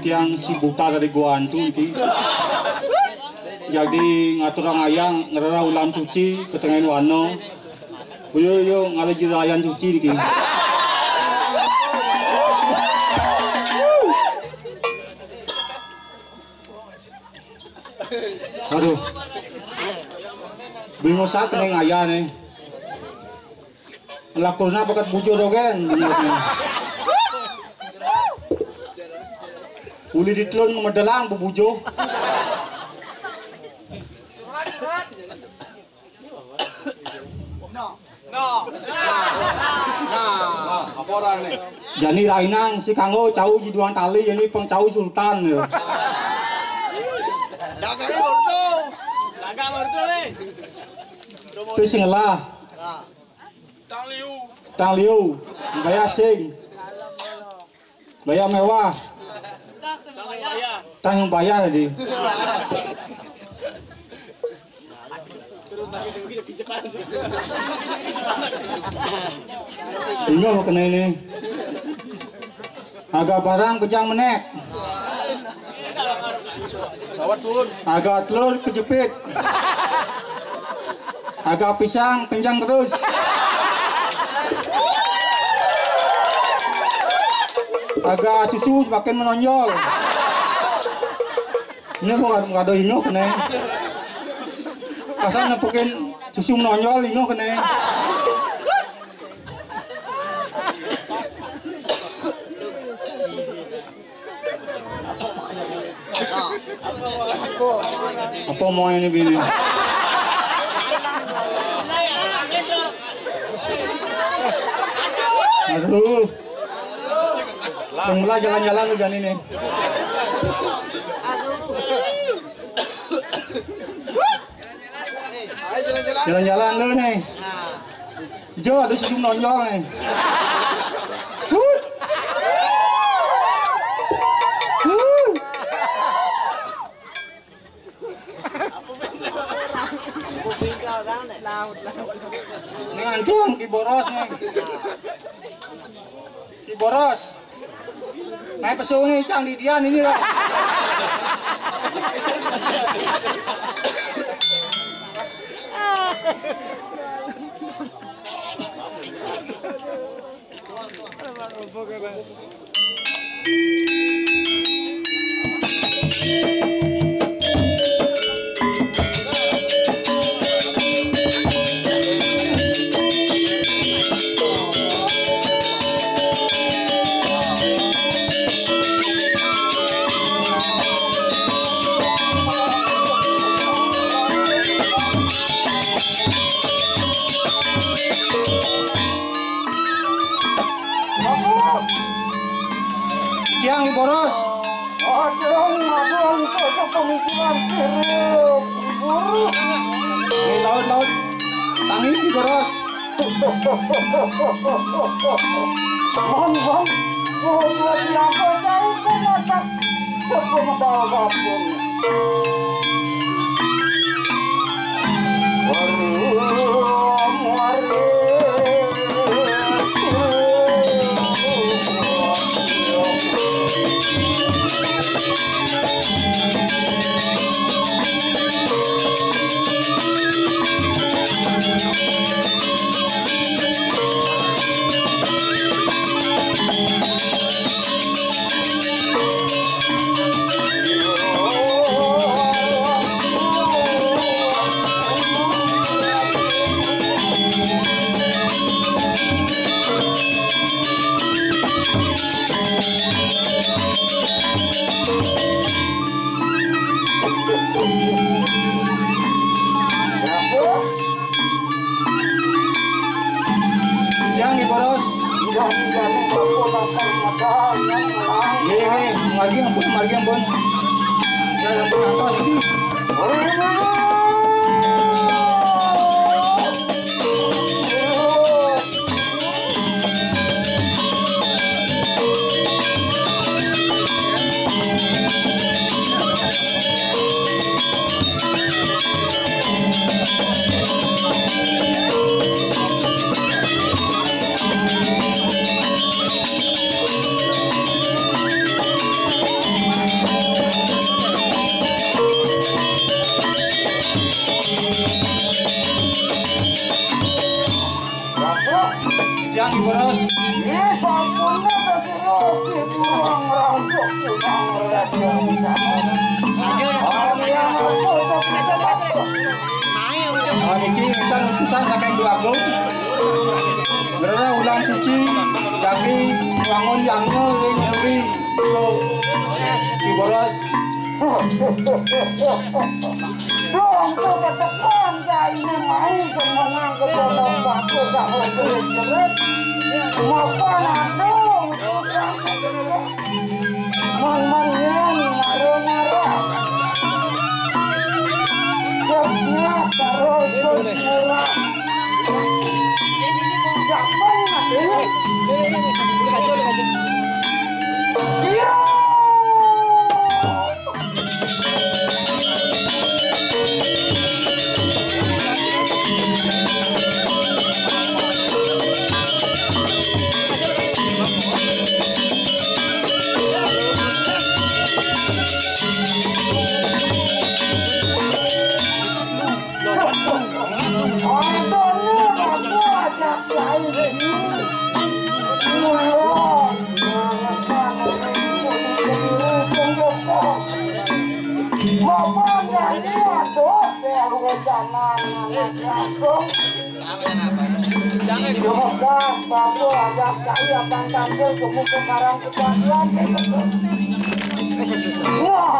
Yang si buta dari gua hantu niki. Jadi ngatur ayang ngerara ulam suci ketengahin wano. Yo ngalaji rayan suci niki. Aduh. Bingung saat tenang ayah nih. Lakurna bakat bujur dogen. Uli ditelun memedelang bubujo. Apa orang nih? Jadi rainang si kanggo cau jiduan tali ini pengcau sultan ya. Dagang ordo. Dagang ordo nih. Itu sing lah. Tang liu. Bayar sing. Bayar mewah. Tang bayar tadi. Ini mau kena ini. Agak barang kejang menek. Agak telur kejepit. Agak pisang kencang terus. Agak susu semakin menonjol. Ini mau ngado ino kena. Asal nepukin susu menonjol ino kena. Apa mau ini bini? Aduh. Tunggulah jalan-jalan lu jangan ini. Jalan-jalan lu nih. Jo ada senyum nonjol nih. Ini antum kiboros nih. Kiboros. Naik pesu nih cang di Dian ini lah. Yang boros. Aduh, kok pemikiran buruk. Laut. Tangi boros. Margi ampun. Ya, ampun atas ini. Yang boros. Ini kita utusan sampai dua gong. Berada ulang suci, kaki wangun yangnya nyeri itu di boros. Doang tuh ketekan jadi main semangat ke dalam waktu tak boleh jelas. Makan adong. Mang-mangan naro-naro. Kerja terus murah. Jangan mati. Iya.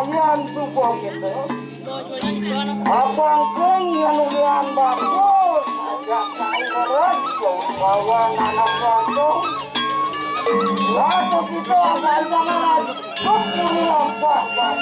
Yang subuh gitu. Abang keng yang ulian bagus, ajak saya berat, bawa anak gantung. Lalu kita akan jangan kukulian bagus.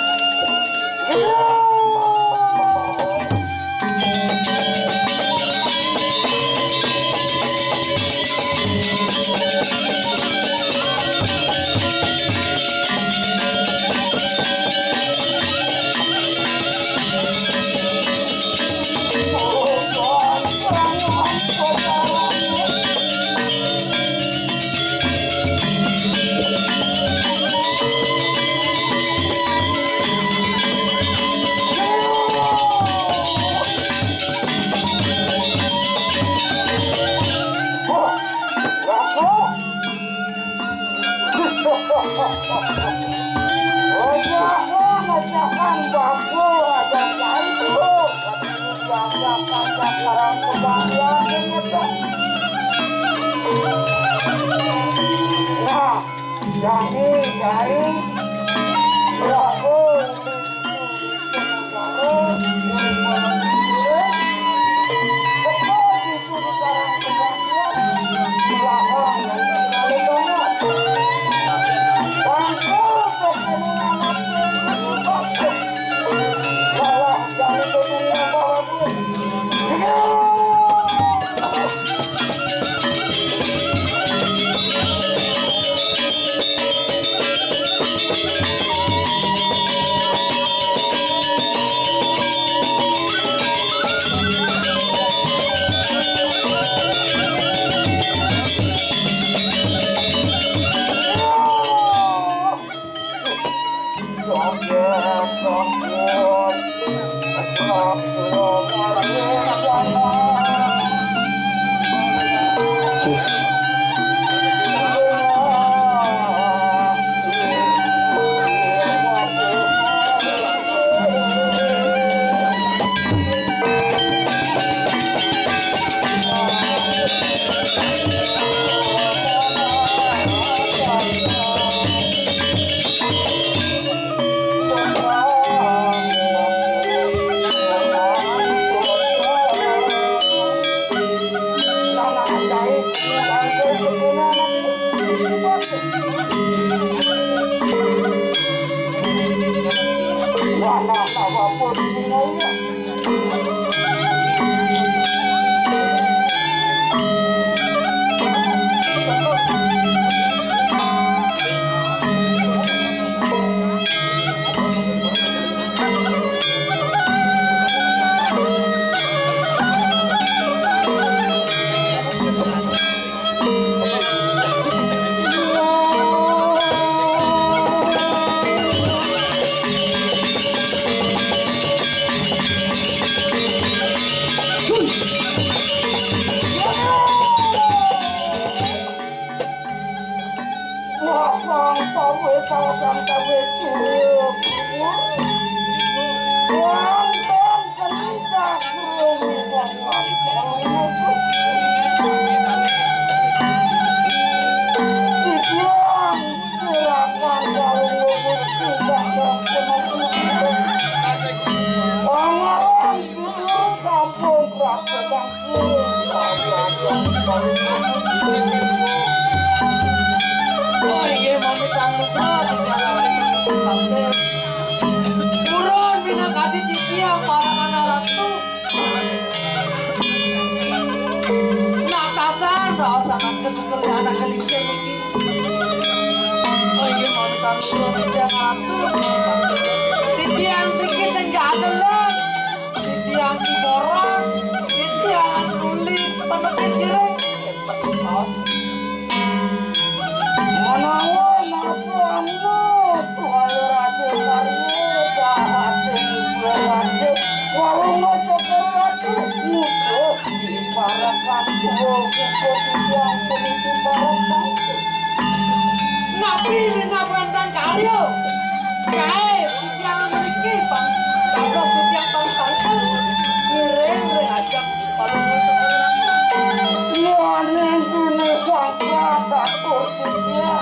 Mana nawa pun sinaya. Turun binakati titiang para kanaratu. Natasan rasa nangke sekalian kalingse iki. Oh iya mau minta turun titiang ratu. Titiang tinggi senggadelan. Titiang kiboros. Titiang kulit pemeke sireng. Manawan apa anu tuai raja karya jahatin berlaku warung coklat musuh dibarakan kubu-kubu yang peniti barakan nabi mina berantan karyo kae yang memiliki bang kablos yang bang ngiring reajak palungan coklat iya neng sangka tak kursinya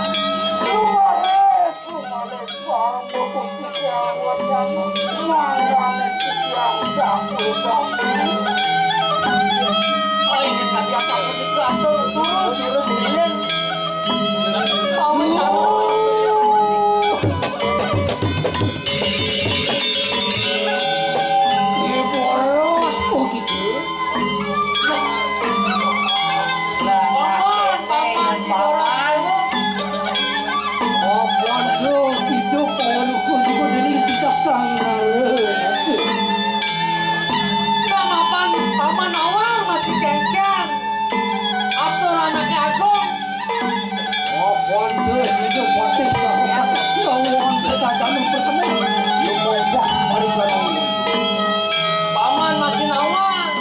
Paman masih nawang.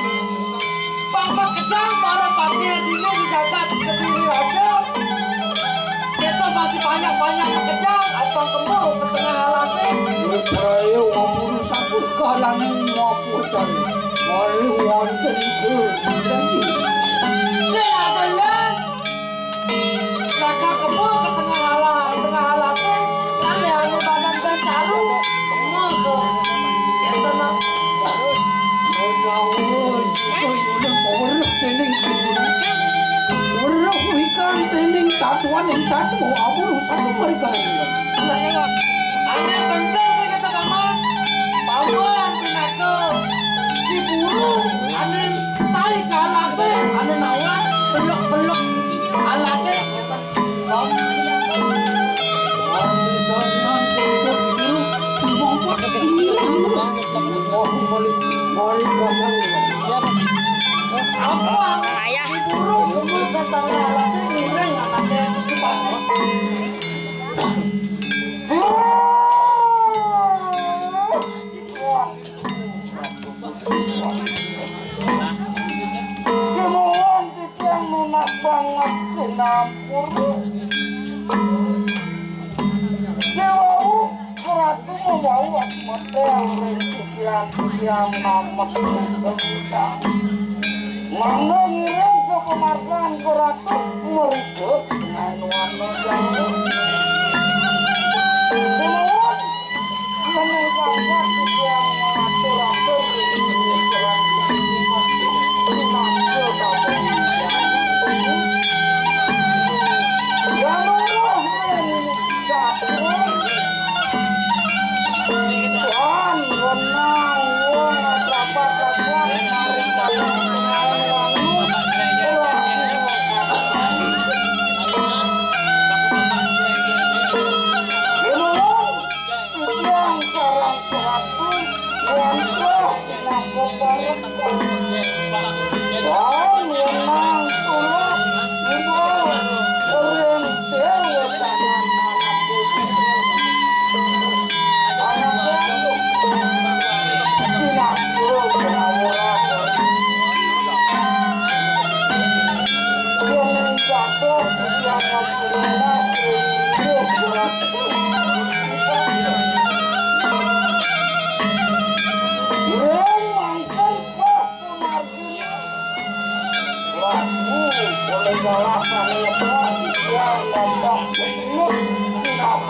Paman kejang para patinya dino dijagat kediri raja. Kita masih banyak-banyak kejang abang kemul ke tengah alase. Ayo ngapun satu kalaning ngaputan. Mari wonten iku. Seadalan. Raka kemul ke tengah alase. Kalian badan bencalu. Kemul ke tenang. Trending tatuan yang tatu aku satu kali kali. Aneh bener sih kata paman. Paman pinaku diburu. Aneh saya ke alase. Aneh nawa belok alase. Apa? Ayah diburu kumul kata alase ngiring anaknya sepatu. Kemohon titiang lunak banget sinampur. Sewau keratu membawa model titiang namak kemudian. Mangga ngiring kemargaan keratu merikut anu-anu jauh. Kemohon menegakkan titiang mengatur-atur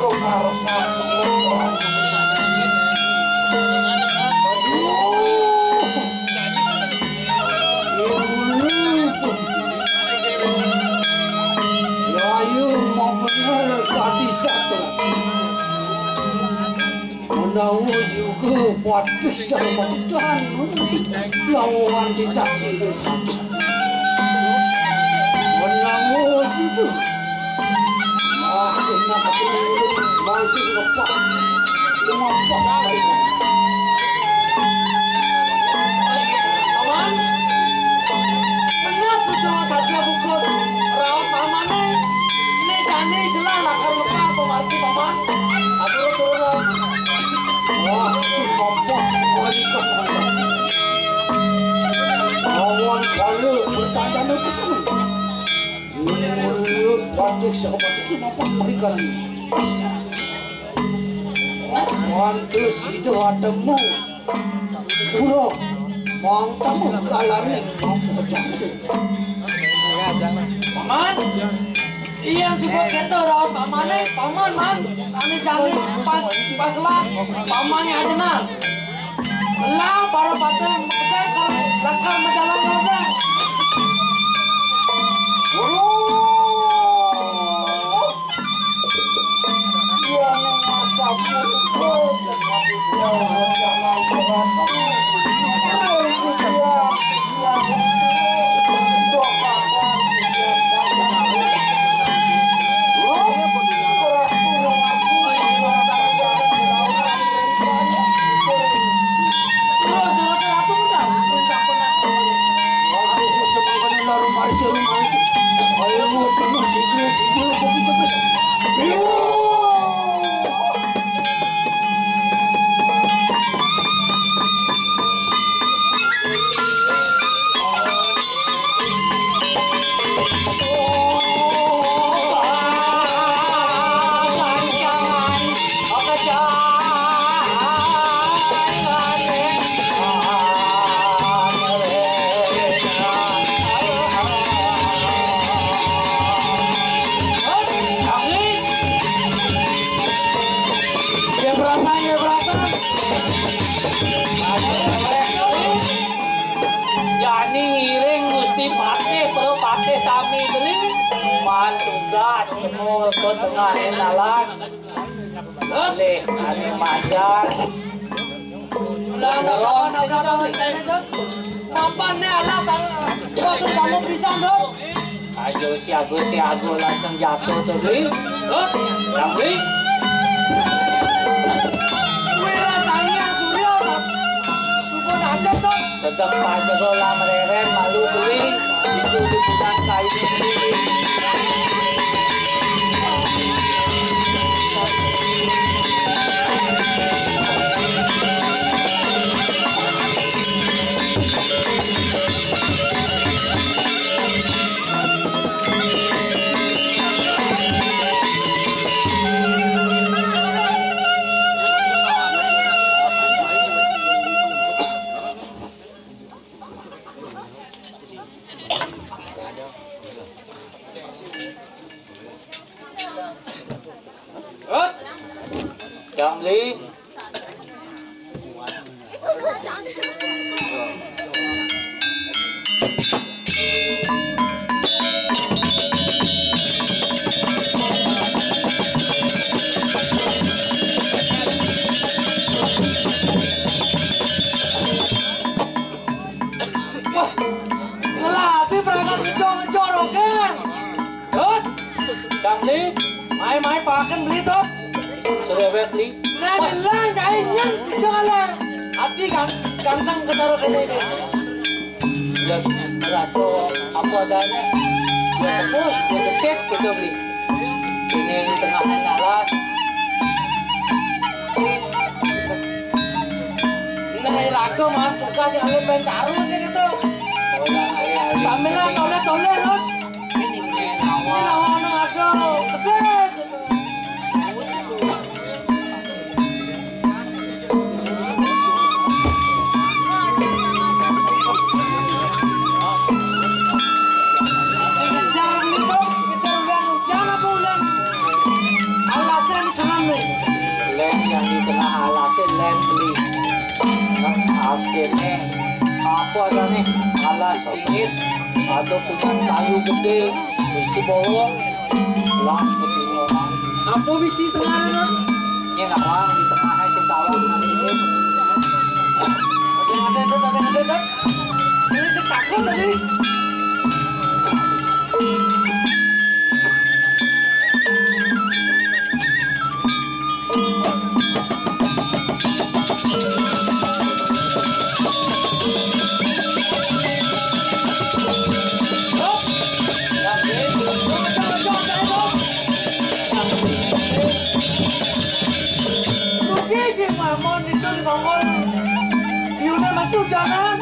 kok karo satu. Menawa juga buat pisah makan lawan tidak sih satu. Menawa juga makin nak ketemu makin lepas lepas baik. Kawan, benar sudah saja buku raut pamane. Ini jani jelas akan lepas pemati paman. Aduh turun. Wah, kompor kualitas awan kalau bertanya ke sana. Mulut batik sahabat itu mampu berikan. Wantu sido ademu. Buruk, mangtamu kalane mampu bertanya. Paman, iya juga kita rawat pamane, paman man, ane jani pagla, pamannya aja nah. Lah para paten kita lakar menjalan roda. Iya masa tengah enalan boleh ada majar sampannya ala waktu kamu bisa dong ayo siago langsung jatuh tuh beli beli wira saya suryo super aja tuh tetap aja gola mereren malu beli itu diputar kayu sendiri. Jangan li. Mai pakan beli tuh. Sudah beli. Nah, bilang kayaknya jualan. Abdi gampang ketaruh ke sini. Ya, raso apa adanya. Ya terus, ya set kita beli. Ini tengahnya alas. Ini rago mah, bukan yang oleh pencaru sih gitu. Sambil toleh loh. Ini nawa aduh, kedes. Jangan nih. Len yang di tengah alasin len beli. Nah, akhirnya apa ada nih alas dingin atau punya kayu gede besi bolong lang betul orang. Apa bisi tengah nih? Ini nawang di tengahnya si tawang nanti ini. Ada. Ini ketakut tadi. Rugi sih mamon itu di bawah. Yuna masuk jangan.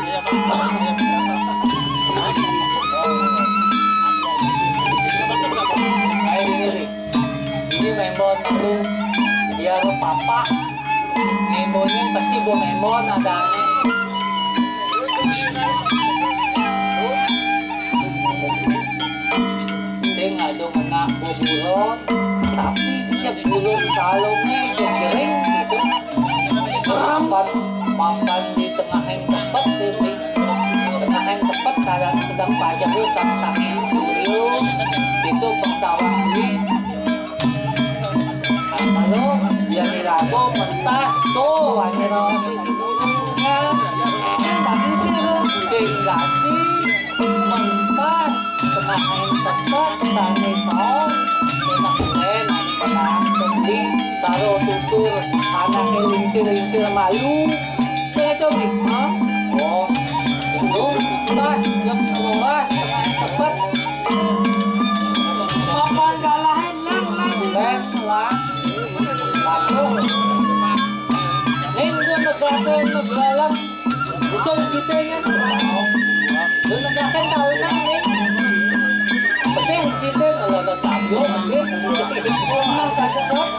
Kayak gini sih. Ini membon lu biar papa membonin pasti bo membon adanya. Ting ada menak bo bulon tapi siap bulon kalungnya kering gitu. Mampan di tengah yang tepat sih. Tengah yang tepat kadang sedang pajak lu tangin kuriu itu pengtawang ini. Kalau dia dirago mentas tuh hanya orang itu bulunya. Tadi sih lu. Tinggali mentas tengah yang tepat tani tahun enak keren tenang sedih taruh tutur anaknya lintir malu saya coba Hah? oh belum pas yang keluar tengah yang tepat Papan galahin lang sih. ben lah lalu ning gue ngegalak itu kita ya lu negakan tahu kan nih betul kita kalau ada tablo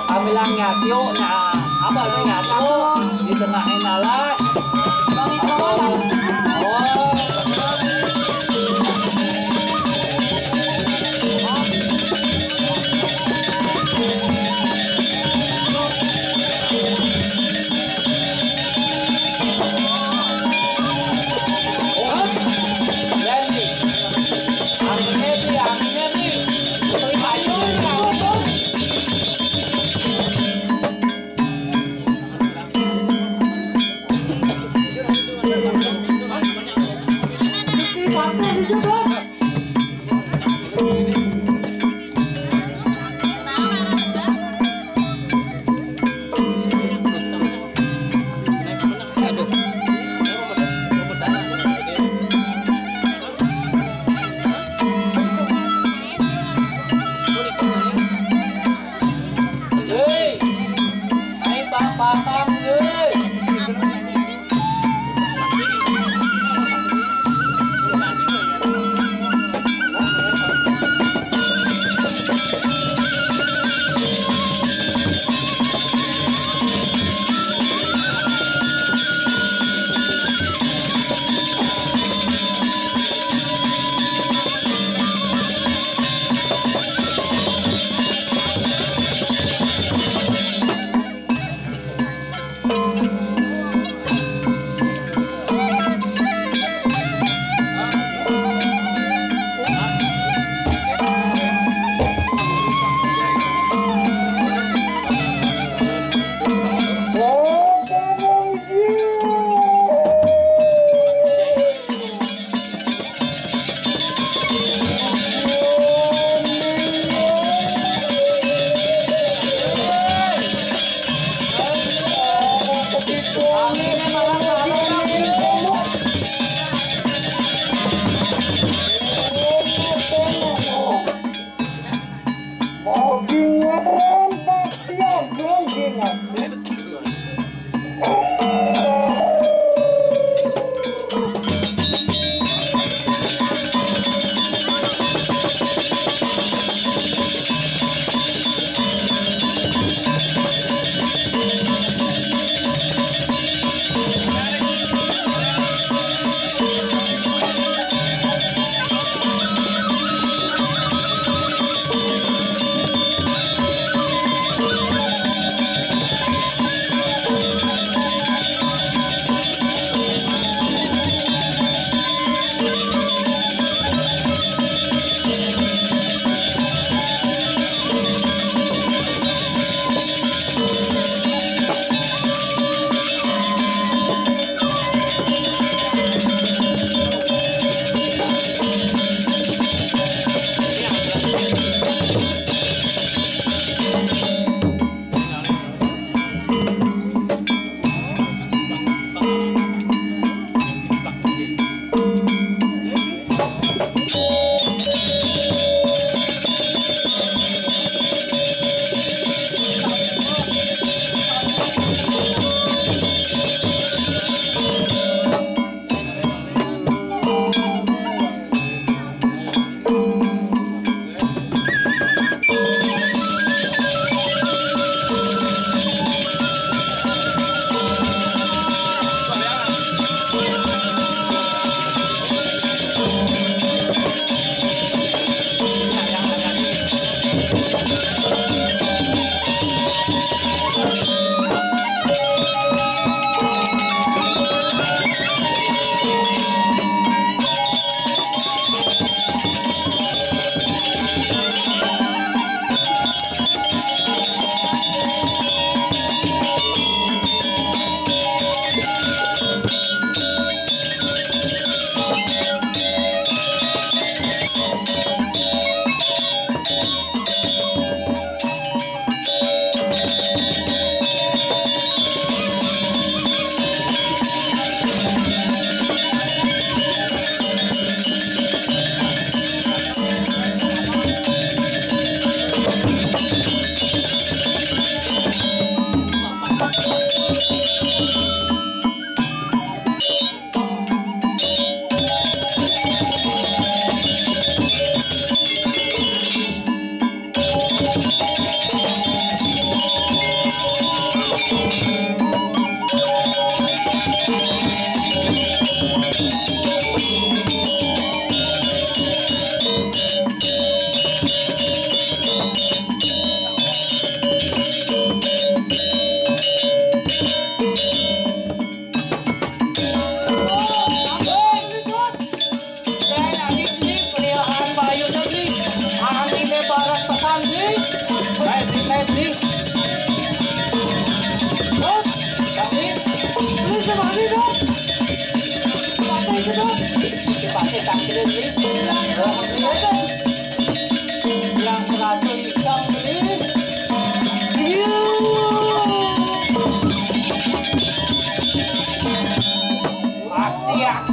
kami lang nyatyo na apa na nyatyo di tengah enalas Bang itu lah. oh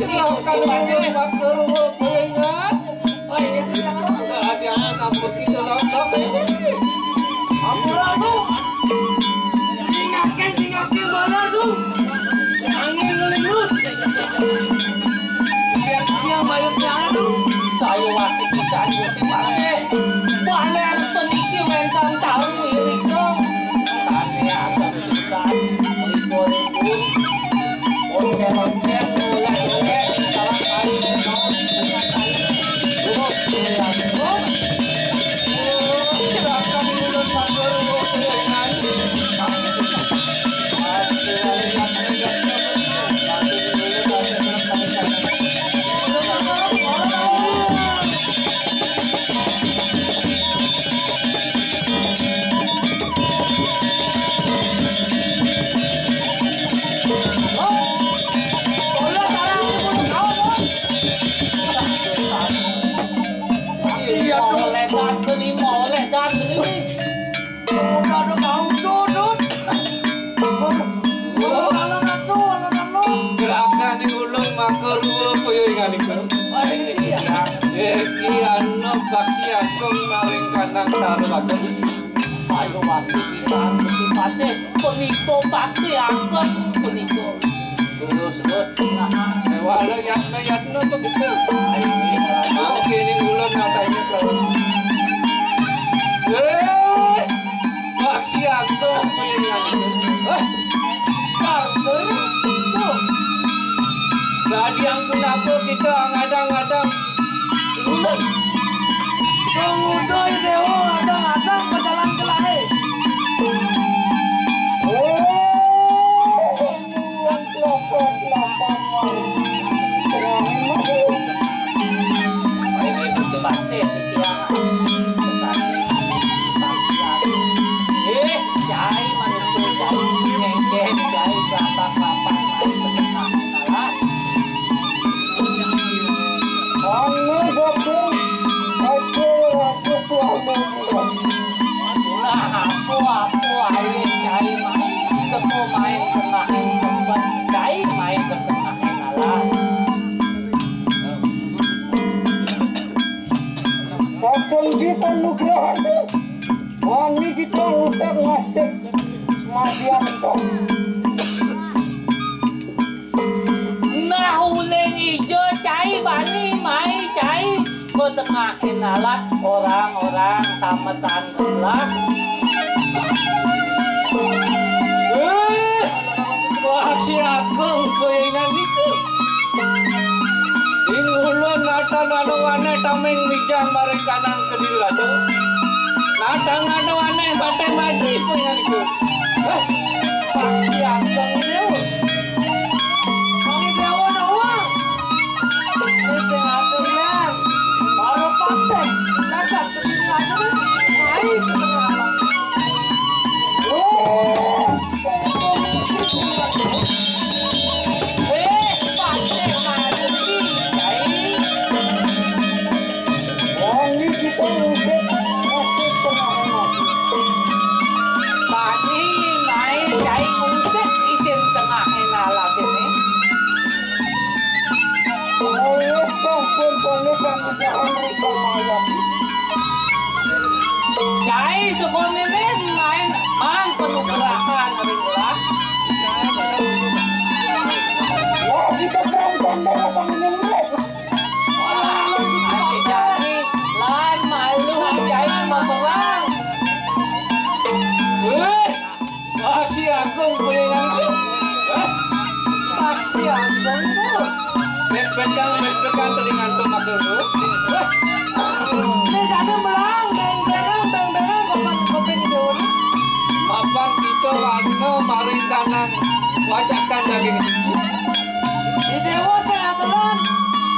Kan ini makar kuingat. Ada apa kita nonton ini? Ampura tuh. Tinggalkan mana tuh. Angin ngelus. Siang-siang bayarnya tuh. Saya waktu bisa diusir pakai. Boleh yang peniki mental tahu milik dong. Tanya akan bisa meliput-liput. Oke, mulai salah kali dengan kali. Duduk, duduk. Silakan dulu mager dengan. Bakti agung maring kanang taruhaken. Ayo waktu kita pati puniko bakti agung puniko. Terus wala yatno begitu. Mau kini ulun natanya terus. Bakti agung punya karena tuh. Jadi yang kenapa kita ngadang-ngadang ulun. Pengudoy dewa adang-adang berjalan ke lari. Ini betul pasti cai manusia cai ngengkeh cai kelapa-kelapa kita nugrahan wangi kita usah ngasih madian toh nah uleng ijo cai bani mai cai ketengahin alat orang-orang tamatan gelap wah si agung kuingan itu ulun natang anu-ane tameng mijang bareng kanang kediri aja natang anu-ane bateng mati punya itu pasti akan itu Mangi dewa nawa. Ini sengaja men. Baru paten. Jagat kesini aja deh. Hai ke tengah alam. paten mati wangi kita usah ngasih tengah Tadi mai cai ngusik izin tengah alat ini cai sekolah ini main mang penuh gerakan ringlah kita berantem dengan panggilnya jadi lan malu cai memperang si agung kulingan itu Taksi andong itu. bet-betan telingan tuh maksudku Ini jadi melang. Beng-bengang kopeng dewa ini. mapan kita warna maring tanang wajakan daging Di dewa saya aturan.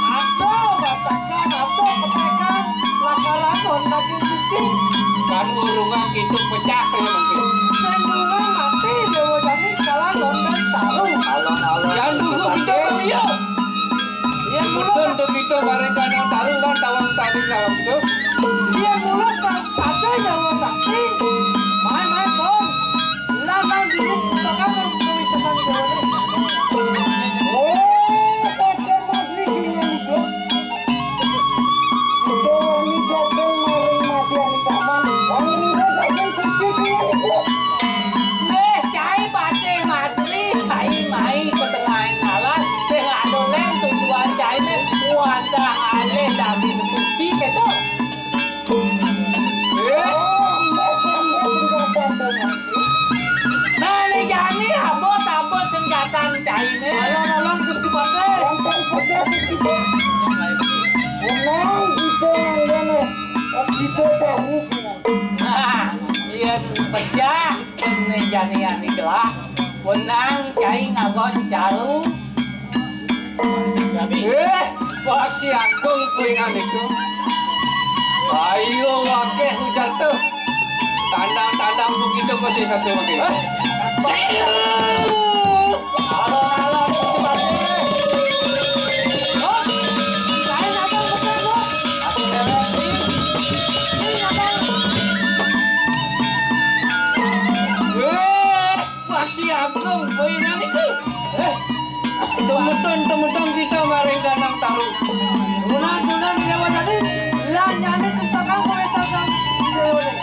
Atau batakan atau pepekan. Laka-lakon daging suci. kan urungan gitu pecah ya mungkin Sendungan mati dewa jadi kalah konten taruh. alon-alon yang dulu kita beliau Yang mulu betul untuk kita bareng kanang taruhan tawang tadi dalam itu dia mulu saja dewa sakti. Main kon. Lalang dulu kutakan kewisasan dewa ini. oh pacar Kita tahu kira. Nah, iya pecah penjanian ikhlas menang cai ngagon caru pasti aku kuingan itu ayo wake hujan tuh tandang-tandang begitu pasti satu makin halo Agung, poinan itu. Temen-temen kita mereka nang tahu. Bulan dewa tadi, lah nyane tentang kamu esakan dewa tadi.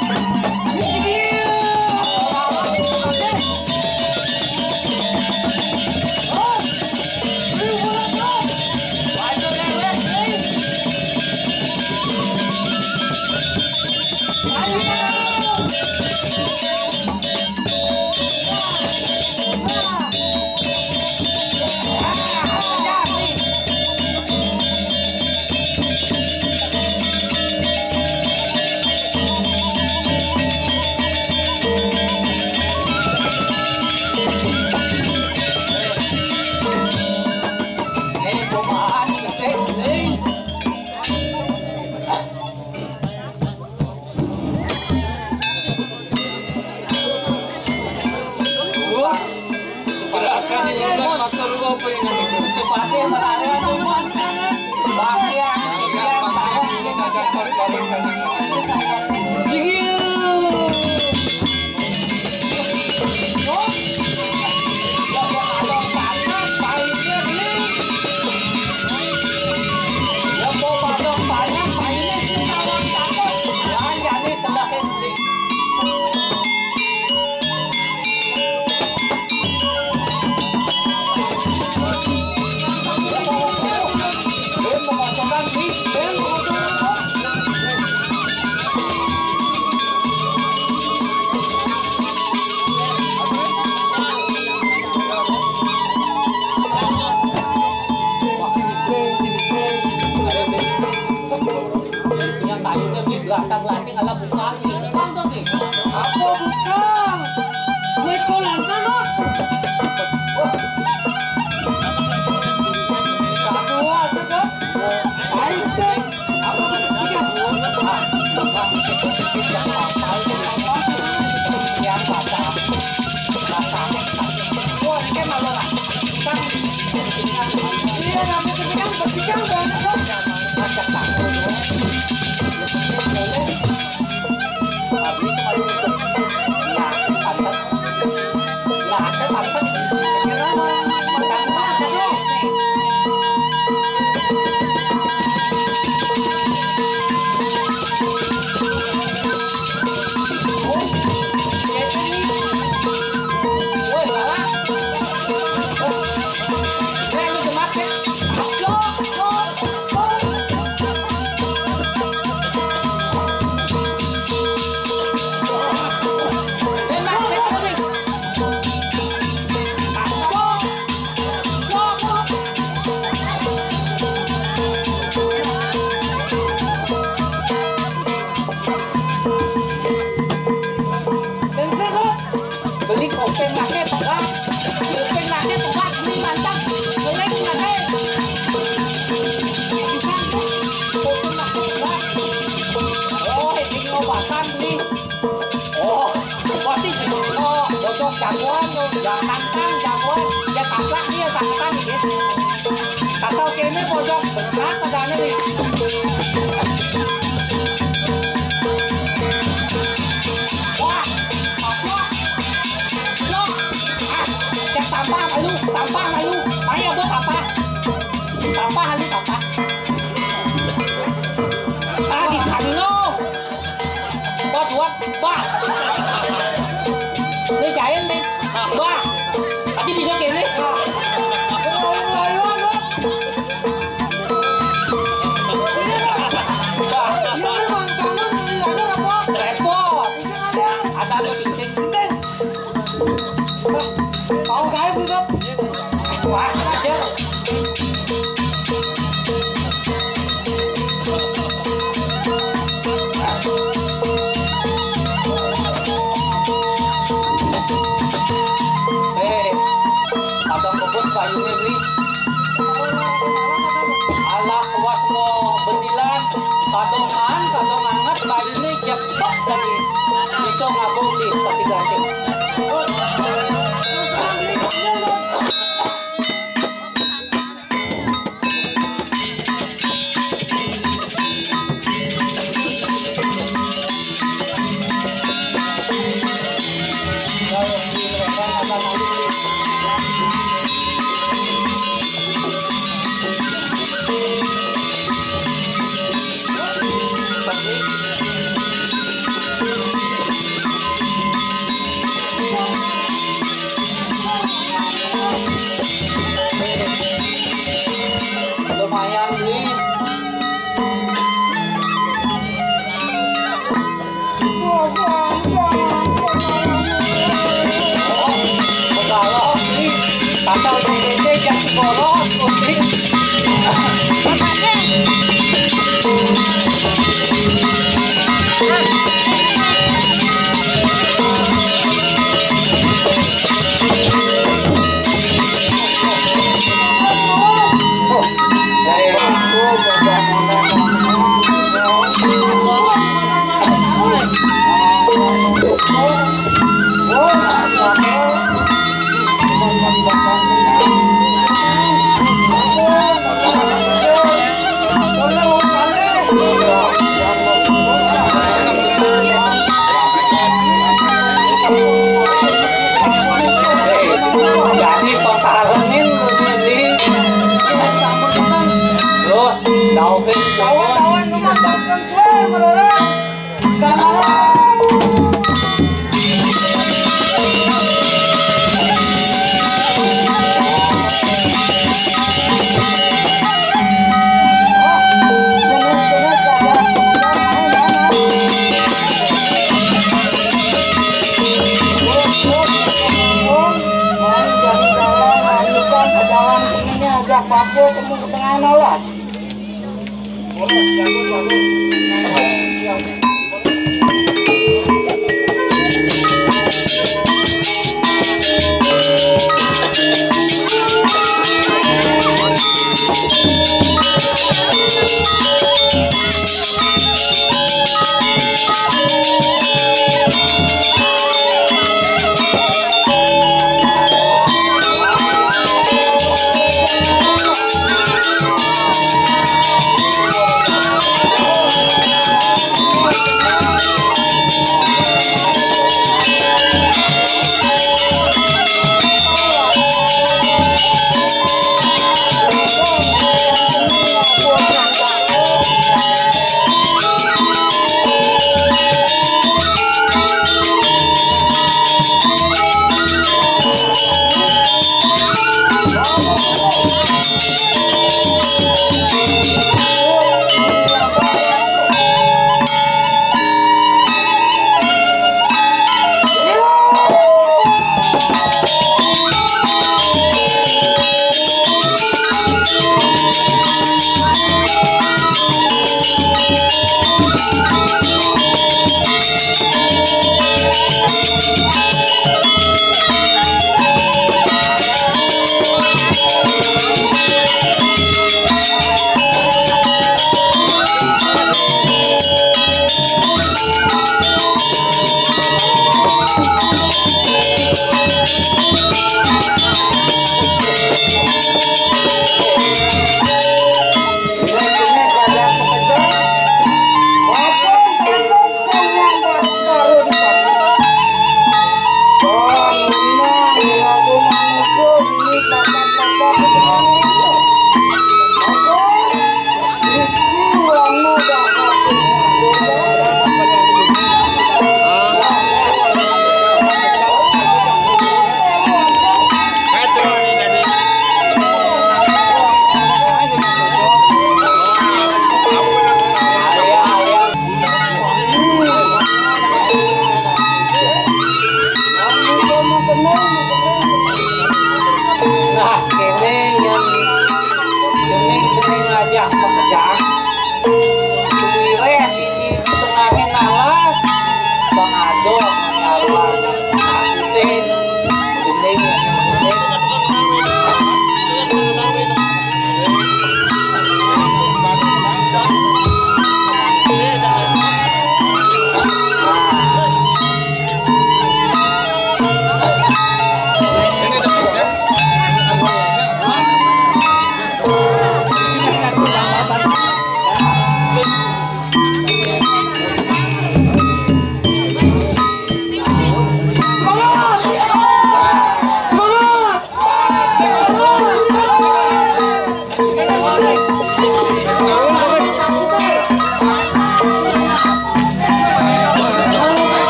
Belakang-belakang ala bukan ini bang nih. Apa bukan? Mekolan kan? Kedua, kan? Baik sih. Apa ketiga? Yang pasang. Wah, ini malu lah. Iya, namanya ketiga banget kok. Macam takut. Jagoan tuh, jagoan, ya taplak dia tangkang gitu. Atau kene pojok berat padanya nih. Wah, apa? Lo, cek sampah halu, Maya buat apa? Sampah halu, sampah. Di sana lo, buat bah. Đây chạy anh đi. Ba. Chị đi sao kìa đi. Repot. Ada apa cincin? Tahu kayak gitu. payu ni. Ala kawas mo bendilan kadongan kadongangat payu ni cepat lagi. Iso ngabong di pati ganti. Lumayan nih. Kalau nih kata DDT yang boros penting. Jadi pengkaranin ini terus daukin Tawan semua tonton suwe merorong. Papo kamu ke tengah nolas.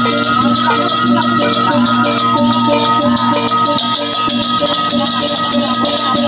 Thank you.